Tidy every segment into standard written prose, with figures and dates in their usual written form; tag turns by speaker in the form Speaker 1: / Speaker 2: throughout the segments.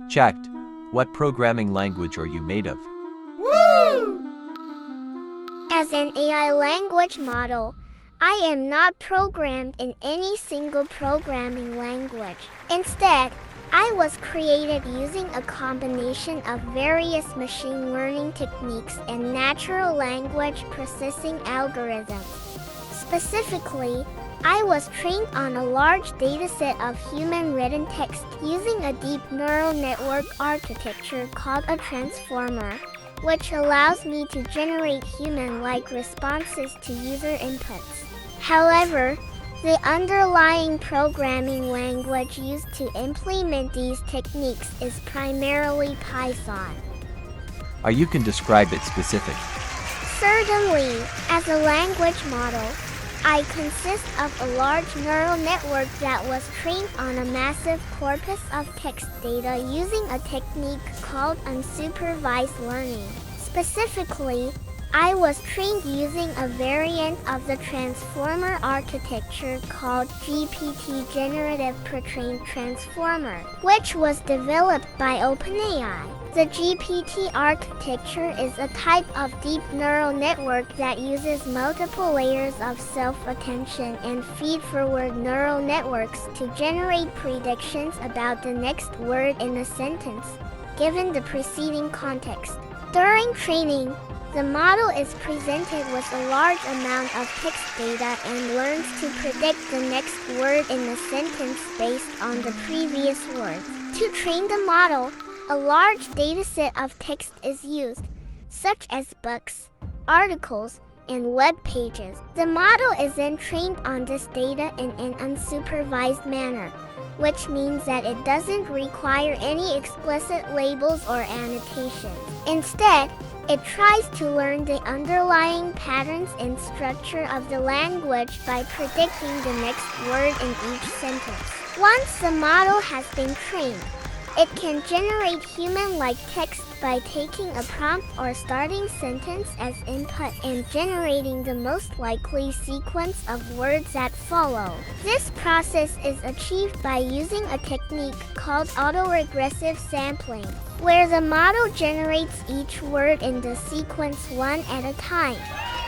Speaker 1: Checked. What programming language are you made of?
Speaker 2: Woo! As an AI language model, I am not programmed in any single programming language. Instead, I was created using a combination of various machine learning techniques and natural language processing algorithms. Specifically, I was trained on a large dataset of human-written text using a deep neural network architecture called a transformer, which allows me to generate human-like responses to user inputs. However, the underlying programming language used to implement these techniques is primarily Python.
Speaker 1: You can describe it specific.
Speaker 2: Certainly, as a language model, I consist of a large neural network that was trained on a massive corpus of text data using a technique called unsupervised learning. Specifically, I was trained using a variant of the transformer architecture called GPT Generative Pre-trained Transformer, which was developed by OpenAI. The GPT architecture is a type of deep neural network that uses multiple layers of self-attention and feed-forward neural networks to generate predictions about the next word in a sentence, given the preceding context. During training, the model is presented with a large amount of text data and learns to predict the next word in the sentence based on the previous word. To train the model, a large dataset of text is used, such as books, articles, and web pages. The model is then trained on this data in an unsupervised manner, which means that it doesn't require any explicit labels or annotations. Instead, it tries to learn the underlying patterns and structure of the language by predicting the next word in each sentence. Once the model has been trained, it can generate human-like text by taking a prompt or starting sentence as input and generating the most likely sequence of words that follow. This process is achieved by using a technique called autoregressive sampling, where the model generates each word in the sequence one at a time,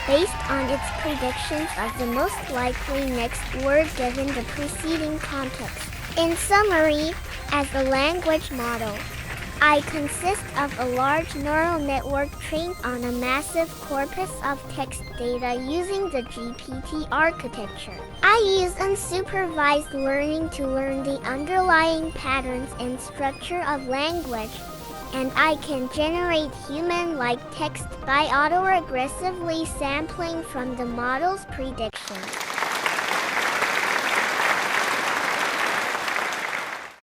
Speaker 2: based on its predictions of the most likely next word given the preceding context. In summary, as a language model, I consist of a large neural network trained on a massive corpus of text data using the GPT architecture. I use unsupervised learning to learn the underlying patterns and structure of language, and I can generate human-like text by autoregressively sampling from the model's predictions.